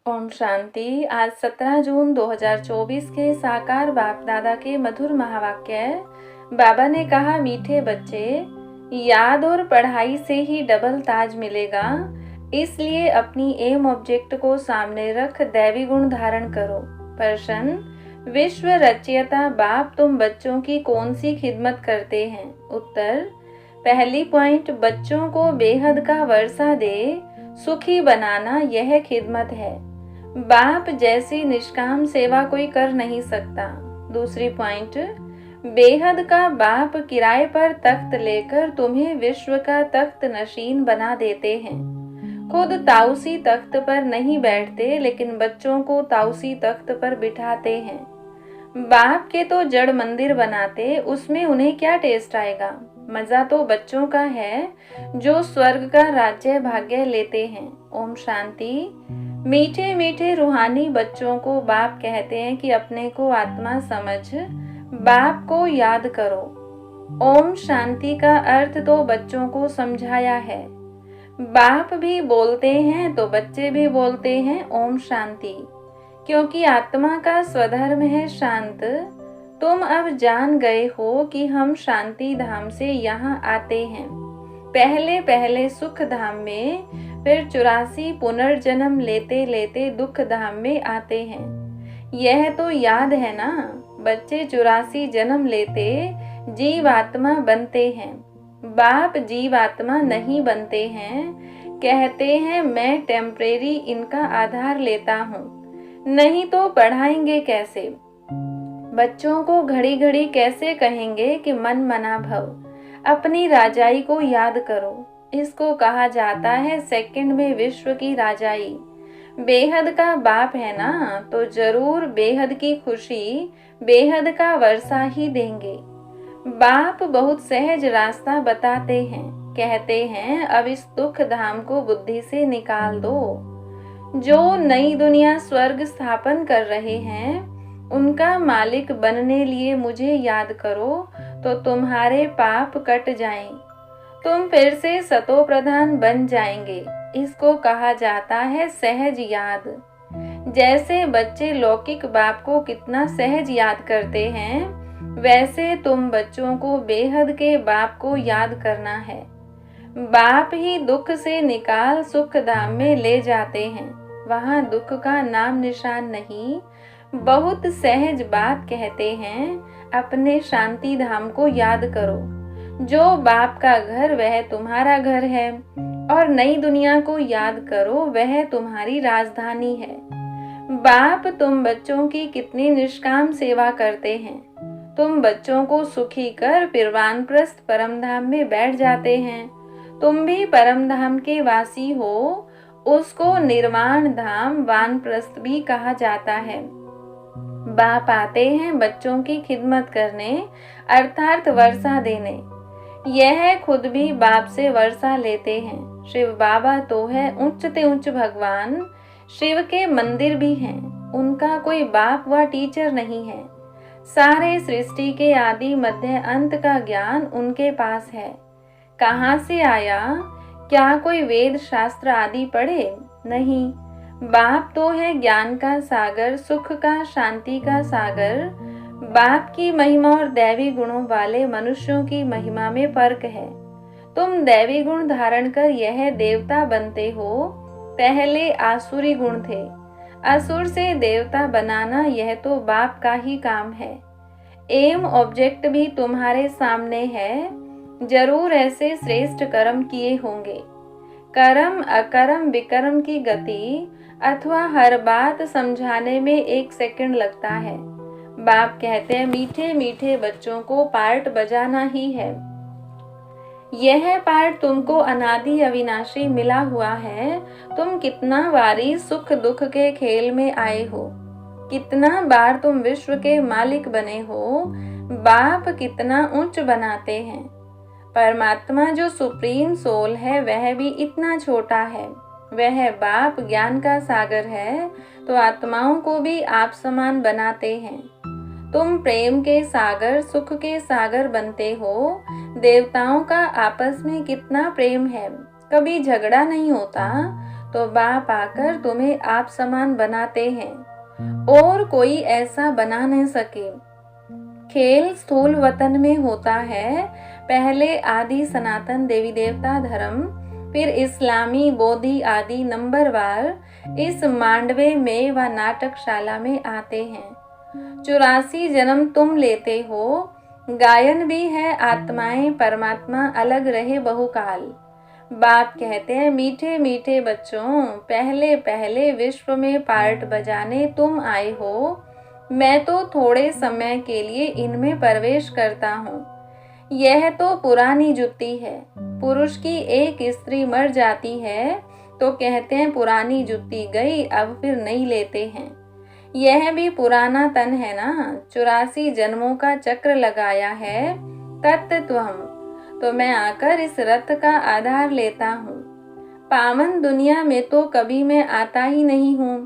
ओम शांति। आज 17 जून 2024 के साकार बाप दादा के मधुर महावाक्य। बाबा ने कहा, मीठे बच्चे, याद और पढ़ाई से ही डबल ताज मिलेगा, इसलिए अपनी एम ऑब्जेक्ट को सामने रख दैवी गुण धारण करो। प्रश्न, विश्व रचयिता बाप तुम बच्चों की कौन सी खिदमत करते हैं? उत्तर, पहली पॉइंट, बच्चों को बेहद का वर्षा दे सुखी बनाना, यह खिदमत है। बाप जैसी निष्काम सेवा कोई कर नहीं सकता। दूसरी पॉइंट, बेहद का बाप किराए पर तख्त लेकर तुम्हें विश्व का तख्त नशीन बना देते हैं। खुद ताउसी तख्त पर नहीं बैठते, लेकिन बच्चों को ताउसी तख्त पर बिठाते हैं। बाप के तो जड़ मंदिर बनाते, उसमें उन्हें क्या टेस्ट आएगा? मजा तो बच्चों का है जो स्वर्ग का राज्य भाग्य लेते हैं। ओम शांति। मीठे मीठे रूहानी बच्चों को बाप कहते हैं कि अपने को आत्मा समझ बाप को याद करो। ओम शांति का अर्थ तो बच्चों को समझाया है। बाप भी बोलते हैं तो बच्चे भी बोलते हैं ओम शांति, क्योंकि आत्मा का स्वधर्म है शांत। तुम अब जान गए हो कि हम शांति धाम से यहाँ आते हैं, पहले पहले सुख धाम में, फिर 84 पुनर्जन्म लेते लेते दुख धाम में आते हैं। यह तो याद है ना? बच्चे 84 जन्म लेते जीवात्मा बनते हैं। बाप जीवात्मा नहीं बनते हैं, कहते हैं मैं टेम्परेरी इनका आधार लेता हूँ, नहीं तो पढ़ाएंगे कैसे? बच्चों को घड़ी घड़ी कैसे कहेंगे कि मन मना भव, अपनी राजाई को याद करो। इसको कहा जाता है सेकंड में विश्व की राजाई। बेहद का बाप है ना, तो जरूर बेहद की खुशी, बेहद का वर्षा ही देंगे। बाप बहुत सहज रास्ता बताते हैं, कहते हैं अब इस दुख धाम को बुद्धि से निकाल दो। जो नई दुनिया स्वर्ग स्थापन कर रहे हैं, उनका मालिक बनने लिए मुझे याद करो, तो तुम्हारे पाप कट जाएं, तुम फिर से सतो प्रधान बन जाएंगे। इसको कहा जाता है सहज याद। जैसे बच्चे लौकिक बाप को कितना सहज याद करते हैं, वैसे तुम बच्चों को बेहद के बाप को याद करना है। बाप ही दुख से निकाल सुख धाम में ले जाते हैं, वहाँ दुख का नाम निशान नहीं। बहुत सहज बात कहते हैं, अपने शांति धाम को याद करो। जो बाप का घर वह तुम्हारा घर है, और नई दुनिया को याद करो, वह तुम्हारी राजधानी है। बाप तुम बच्चों की कितनी निष्काम सेवा करते हैं। तुम बच्चों को सुखी कर फिर वानप्रस्थ परमधाम में बैठ जाते हैं। तुम भी परमधाम के वासी हो, उसको निर्वाण धाम वानप्रस्थ भी कहा जाता है। बाप आते हैं बच्चों की खिदमत करने, अर्थात वर्षा देने। यह खुद भी बाप से वर्षा लेते हैं। शिव बाबा तो है उच्चते उच्च भगवान, शिव के मंदिर भी हैं। उनका कोई बाप व टीचर नहीं है। सारे सृष्टि के आदि मध्य अंत का ज्ञान उनके पास है। कहाँ से आया? क्या कोई वेद शास्त्र आदि पढ़े? नहीं। बाप तो है ज्ञान का सागर, सुख का, शांति का सागर। बाप की महिमा और दैवी गुणों वाले मनुष्यों की महिमा में फर्क है। तुम दैवी गुण धारण कर यह देवता बनते हो, पहले आसुरी गुण थे। असुर से देवता बनाना यह तो बाप का ही काम है। एम ऑब्जेक्ट भी तुम्हारे सामने है। जरूर ऐसे श्रेष्ठ कर्म किए होंगे। कर्म अकर्म विकर्म की गति अथवा हर बात समझाने में 1 सेकंड लगता है। बाप कहते हैं मीठे मीठे बच्चों को पार्ट बजाना ही है। यह पार्ट तुमको अनादि अविनाशी मिला हुआ है। तुम कितना बारी सुख दुख के खेल में आए हो, कितना बार तुम विश्व के मालिक बने हो। बाप कितना उच्च बनाते हैं। परमात्मा जो सुप्रीम सोल है, वह भी इतना छोटा है। वह बाप ज्ञान का सागर है, तो आत्माओं को भी आप समान बनाते हैं। तुम प्रेम के सागर, सुख के सागर बनते हो। देवताओं का आपस में कितना प्रेम है, कभी झगड़ा नहीं होता। तो बाप आकर तुम्हें आप समान बनाते हैं और कोई ऐसा बना नहीं सके। खेल स्थूल वतन में होता है, पहले आदि सनातन देवी देवता धर्म, फिर इस्लामी बोधि आदि नंबरवार इस मांडवे में व नाटकशाला में आते हैं। 84 जन्म तुम लेते हो, गायन भी है आत्माएं परमात्मा अलग रहे बहुकाल। बाप कहते हैं मीठे मीठे बच्चों, पहले पहले विश्व में पार्ट बजाने तुम आए हो, मैं तो थोड़े समय के लिए इनमें प्रवेश करता हूँ। यह तो पुरानी जुत्ती है। पुरुष की एक स्त्री मर जाती है तो कहते हैं पुरानी जुत्ती गई, अब फिर नहीं लेते हैं। यह भी पुराना तन है ना, 84 जन्मों का चक्र लगाया है तत्त्वम, तो मैं आकर इस रथ का आधार लेता हूँ। पावन दुनिया में तो कभी मैं आता ही नहीं हूँ।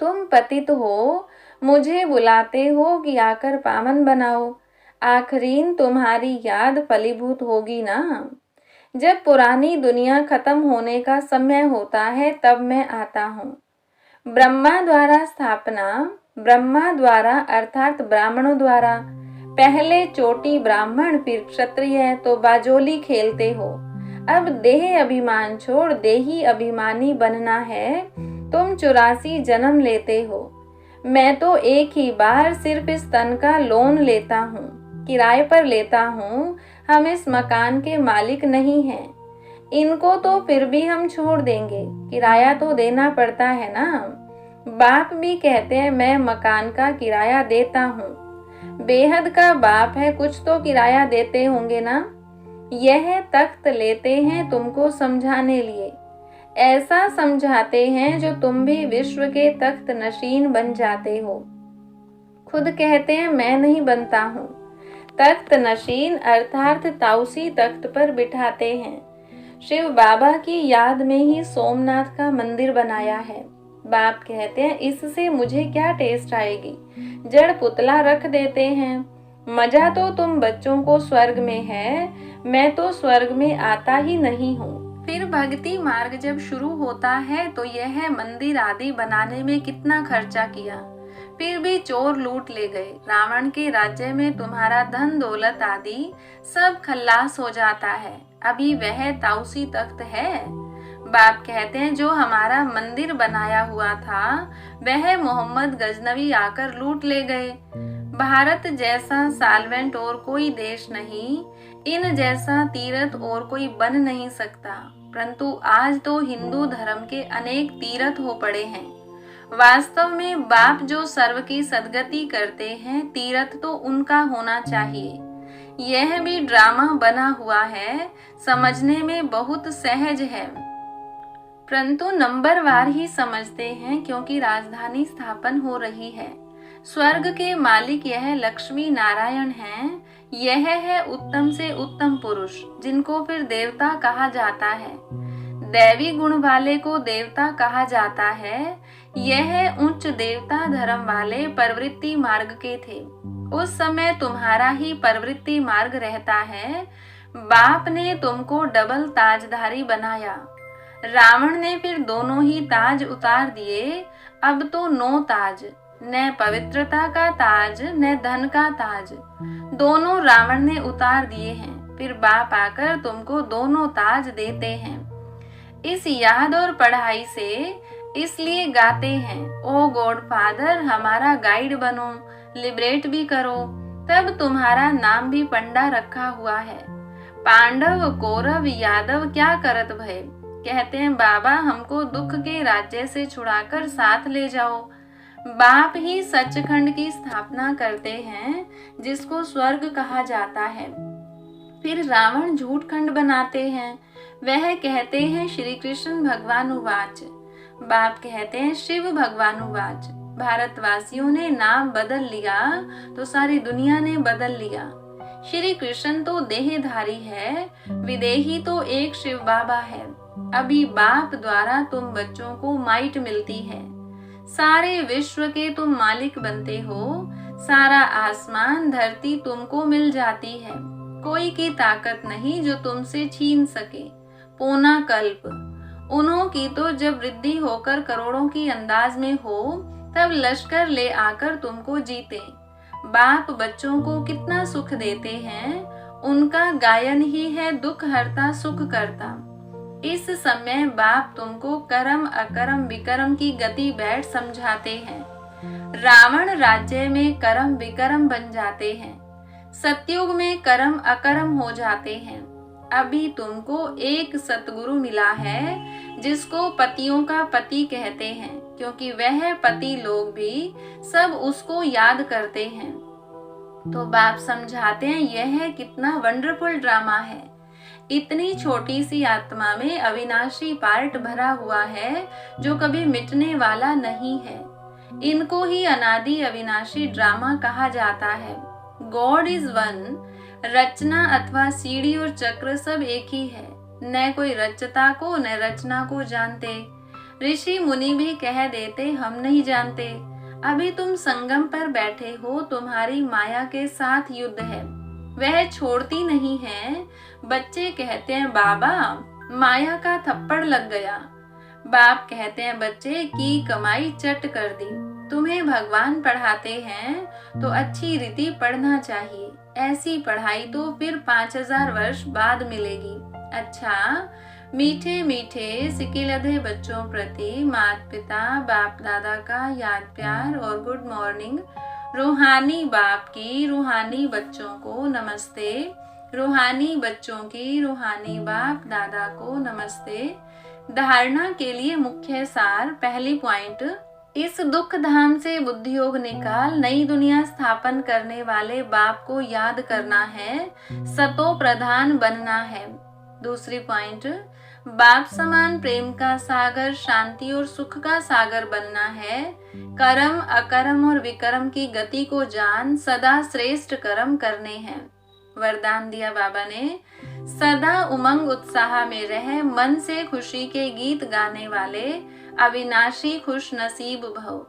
तुम पतित हो, मुझे बुलाते हो कि आकर पावन बनाओ। आखरीन तुम्हारी याद फलीभूत होगी ना। जब पुरानी दुनिया खत्म होने का समय होता है तब मैं आता हूँ। ब्रह्मा द्वारा स्थापना, ब्रह्मा द्वारा अर्थात ब्राह्मणों द्वारा। पहले चोटी ब्राह्मण फिर क्षत्रिय, तो बाजोली खेलते हो। अब देह अभिमान छोड़ देही अभिमानी बनना है। तुम 84 जन्म लेते हो, मैं तो एक ही बार सिर्फ इस तन का लोन लेता हूँ, किराए पर लेता हूँ। हम इस मकान के मालिक नहीं हैं। इनको तो फिर भी हम छोड़ देंगे, किराया तो देना पड़ता है ना। बाप भी कहते हैं मैं मकान का किराया देता हूँ। बेहद का बाप है, कुछ तो किराया देते होंगे ना। यह तख्त लेते हैं तुमको समझाने लिए, ऐसा समझाते हैं जो तुम भी विश्व के तख्त नशीन बन जाते हो। खुद कहते हैं मैं नहीं बनता हूँ। तख्त नशीन अर्थात ताउसी तख्त पर बिठाते हैं। शिव बाबा की याद में ही सोमनाथ का मंदिर बनाया है। बाप कहते हैं इससे मुझे क्या टेस्ट आएगी, जड़ पुतला रख देते हैं। मजा तो तुम बच्चों को स्वर्ग में है, मैं तो स्वर्ग में आता ही नहीं हूँ। फिर भक्ति मार्ग जब शुरू होता है तो यह मंदिर आदि बनाने में कितना खर्चा किया, फिर भी चोर लूट ले गए। रावण के राज्य में तुम्हारा धन दौलत आदि सब खल्लास हो जाता है। अभी वह ताउसी तख्त है। बाप कहते हैं जो हमारा मंदिर बनाया हुआ था वह मोहम्मद गजनवी आकर लूट ले गए। भारत जैसा साल्वेंट और कोई देश नहीं, इन जैसा तीर्थ और कोई बन नहीं सकता। परंतु आज तो हिंदू धर्म के अनेक तीर्थ हो पड़े हैं। वास्तव में बाप जो सर्व की सदगति करते हैं, तीर्थ तो उनका होना चाहिए। यह भी ड्रामा बना हुआ है, समझने में बहुत सहज है, परंतु नंबरवार ही समझते हैं क्योंकि राजधानी स्थापन हो रही है। स्वर्ग के मालिक यह लक्ष्मी नारायण हैं। यह है उत्तम से उत्तम पुरुष, जिनको फिर देवता कहा जाता है। दैवी गुण वाले को देवता कहा जाता है। यह उच्च देवता धर्म वाले प्रवृत्ति मार्ग के थे। उस समय तुम्हारा ही प्रवृत्ति मार्ग रहता है। बाप ने तुमको डबल ताजधारी बनाया। रावण ने फिर दोनों ही ताज उतार दिए। अब तो 9 ताज, न पवित्रता का ताज न धन का ताज, दोनों रावण ने उतार दिए हैं। फिर बाप आकर तुमको दोनों ताज देते हैं। इस याद और पढ़ाई से इसलिए गाते हैं, ओ गॉड फादर हमारा गाइड बनो, लिबरेट भी करो। तब तुम्हारा नाम भी पंडा रखा हुआ है। पांडव कौरव यादव क्या करत भय, कहते हैं बाबा हमको दुख के राज्य से छुड़ाकर साथ ले जाओ। बाप ही सचखंड की स्थापना करते हैं, जिसको स्वर्ग कहा जाता है। फिर रावण झूठ खंड बनाते हैं। वह कहते हैं श्री कृष्ण भगवान उवाच। बाप कहते हैं शिव भगवान उवाच। भारतवासियों ने नाम बदल लिया तो सारी दुनिया ने बदल लिया। श्री कृष्ण तो देहधारी है, विदेही तो एक शिव बाबा है। अभी बाप द्वारा तुम बच्चों को माइट मिलती है। सारे विश्व के तुम मालिक बनते हो। सारा आसमान धरती तुमको मिल जाती है। कोई की ताकत नहीं जो तुमसे छीन सके। पौना कल्प उन्हों की तो जब वृद्धि होकर करोड़ों की अंदाज में हो, तब लश्कर ले आकर तुमको जीते। बाप बच्चों को कितना सुख देते हैं, उनका गायन ही है दुख हरता सुख करता। इस समय बाप तुमको कर्म अकर्म विकर्म की गति बैठ समझाते हैं। रावण राज्य में कर्म विकर्म बन जाते हैं, सतयुग में कर्म अकर्म हो जाते हैं। अभी तुमको एक सतगुरु मिला है जिसको पतियों का पति कहते हैं, क्योंकि वह पति लोग भी सब उसको याद करते हैं। तो बाप समझाते हैं यह कितना वंडरफुल ड्रामा है। इतनी छोटी सी आत्मा में अविनाशी पार्ट भरा हुआ है जो कभी मिटने वाला नहीं है। इनको ही अनादि अविनाशी ड्रामा कहा जाता है। God is one. रचना अथवा सीढ़ी और चक्र सब एक ही है। न कोई रचता को न रचना को जानते। ऋषि मुनि भी कह देते हम नहीं जानते। अभी तुम संगम पर बैठे हो, तुम्हारी माया के साथ युद्ध है, वह छोड़ती नहीं है। बच्चे कहते हैं बाबा माया का थप्पड़ लग गया। बाप कहते हैं बच्चे की कमाई चट कर दी। तुम्हें भगवान पढ़ाते हैं तो अच्छी रीति पढ़ना चाहिए। ऐसी पढ़ाई तो फिर 5000 वर्ष बाद मिलेगी। अच्छा, मीठे मीठे सिकिलधे बच्चों प्रति माता पिता बाप दादा का याद प्यार और गुड मॉर्निंग। रूहानी बाप की रूहानी बच्चों को नमस्ते। रूहानी बच्चों की रूहानी बाप दादा को नमस्ते। धारणा के लिए मुख्य सार। पहली पॉइंट, इस दुख धाम से बुद्धि योग निकाल नई दुनिया स्थापन करने वाले बाप को याद करना है, सतो प्रधान बनना है। दूसरी पॉइंट, बाप समान प्रेम का सागर, शांति और सुख का सागर बनना है। कर्म अकर्म और विकर्म की गति को जान सदा श्रेष्ठ कर्म करने हैं। वरदान दिया बाबा ने, सदा उमंग उत्साह में रह, मन से खुशी के गीत गाने वाले अविनाशी खुश नसीब भव।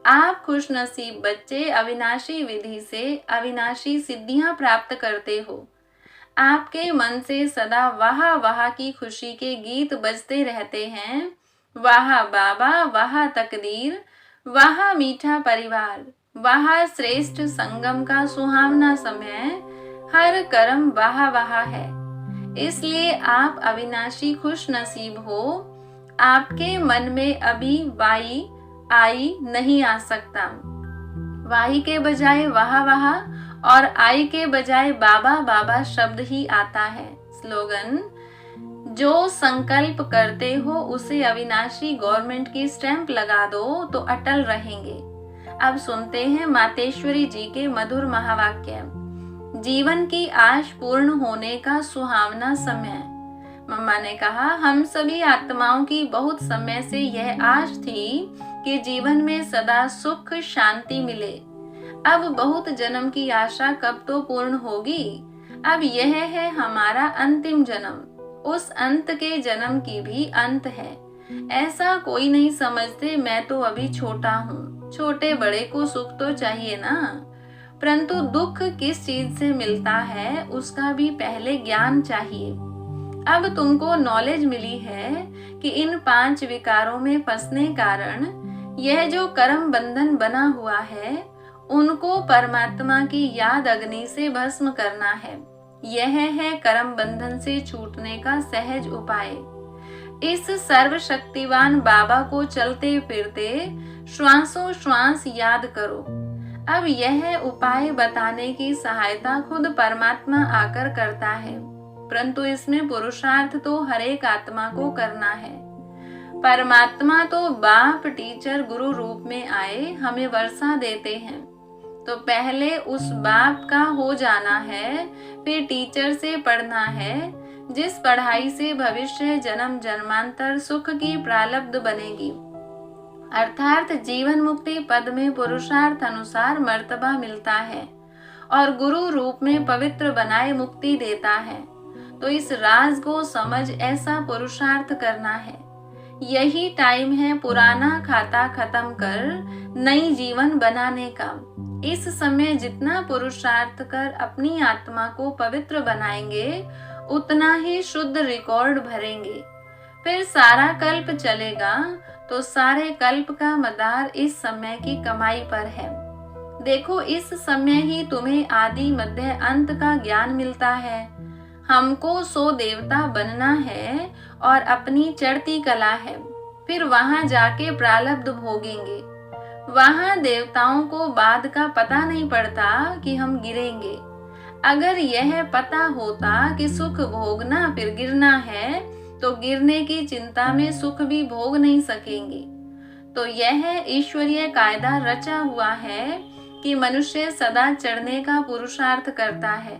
आप खुश नसीब बच्चे अविनाशी विधि से अविनाशी सिद्धियां प्राप्त करते हो। आपके मन से सदा वाह वाह की खुशी के गीत बजते रहते हैं। वाह बाबा, वाह तकदीर, वाह मीठा परिवार, वाह श्रेष्ठ संगम का सुहावना समय। हर कर्म वाह वाह है, इसलिए आप अविनाशी खुश नसीब हो। आपके मन में अभी वाई आई नहीं आ सकता। वाई के बजाय वाह वाह और आई के बजाय बाबा बाबा शब्द ही आता है। स्लोगन, जो संकल्प करते हो उसे अविनाशी गवर्नमेंट की स्टैंप लगा दो तो अटल रहेंगे। अब सुनते हैं मातेश्वरी जी के मधुर महावाक्य। जीवन की आश पूर्ण होने का सुहावना समय। मम्मा ने कहा, हम सभी आत्माओं की बहुत समय से यह आश थी कि जीवन में सदा सुख शांति मिले। अब बहुत जन्म की आशा कब तो पूर्ण होगी। अब यह है हमारा अंतिम जन्म। उस अंत के जन्म की भी अंत है। ऐसा कोई नहीं समझते मैं तो अभी छोटा हूँ। छोटे बड़े को सुख तो चाहिए ना, परंतु दुख किस चीज से मिलता है उसका भी पहले ज्ञान चाहिए। अब तुमको नॉलेज मिली है कि इन 5 विकारों में फंसने कारण यह जो कर्म बंधन बना हुआ है उनको परमात्मा की याद अग्नि से भस्म करना है। यह है कर्म बंधन से छूटने का सहज उपाय। इस सर्वशक्तिवान बाबा को चलते फिरते श्वासों श्वास याद करो। अब यह उपाय बताने की सहायता खुद परमात्मा आकर करता है, परंतु इसमें पुरुषार्थ तो हर एक आत्मा को करना है। परमात्मा तो बाप टीचर गुरु रूप में आए हमें वर्षा देते हैं, तो पहले उस बाप का हो जाना है, फिर टीचर से पढ़ना है, जिस पढ़ाई से भविष्य जन्म जन्मांतर सुख की प्रारब्ध बनेगी। अर्थात जीवन मुक्ति पद में पुरुषार्थ अनुसार मर्तबा मिलता है और गुरु रूप में पवित्र बनाए मुक्ति देता है। तो इस राज को समझ ऐसा पुरुषार्थ करना है। यही टाइम है पुराना खाता खत्म कर नई जीवन बनाने का। इस समय जितना पुरुषार्थ कर अपनी आत्मा को पवित्र बनाएंगे उतना ही शुद्ध रिकॉर्ड भरेंगे। फिर सारा कल्प चलेगा तो सारे कल्प का मदार इस समय की कमाई पर है। देखो, इस समय ही तुम्हें आदि मध्य अंत का ज्ञान मिलता है। हमको सो देवता बनना है और अपनी चढ़ती कला है। फिर वहां जाके प्रारब्ध भोगेंगे। वहां देवताओं को बाद का पता नहीं पड़ता कि हम गिरेंगे। अगर यह पता होता कि सुख भोगना फिर गिरना है, तो गिरने की चिंता में सुख भी भोग नहीं सकेंगे। तो यह ईश्वरीय कायदा रचा हुआ है कि मनुष्य सदा चढ़ने का पुरुषार्थ करता है,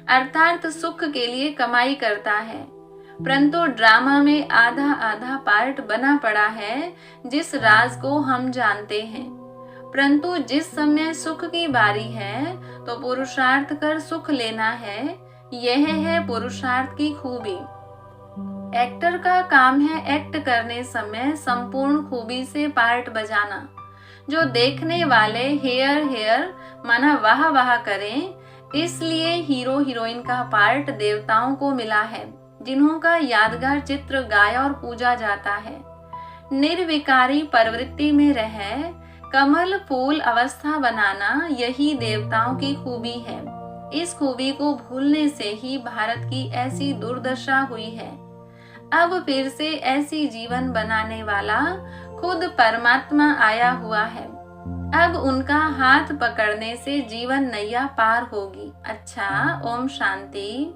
अर्थात सुख के लिए कमाई करता है। परंतु ड्रामा में आधा आधा पार्ट बना पड़ा है, जिस राज को हम जानते हैं। परंतु जिस समय सुख की बारी है तो पुरुषार्थ कर सुख लेना है। यह है पुरुषार्थ की खूबी। एक्टर का काम है एक्ट करने समय संपूर्ण खूबी से पार्ट बजाना, जो देखने वाले हेयर हेयर माना वाह वाह करें। इसलिए हीरो हीरोइन का पार्ट देवताओं को मिला है, जिन्हों का यादगार चित्र गाया और पूजा जाता है। निर्विकारी प्रवृत्ति में रह कमल फूल अवस्था बनाना यही देवताओं की खूबी है। इस खूबी को भूलने से ही भारत की ऐसी दुर्दशा हुई है। अब फिर से ऐसी जीवन बनाने वाला खुद परमात्मा आया हुआ है। अब उनका हाथ पकड़ने से जीवन नैया पार होगी। अच्छा, ओम शांति।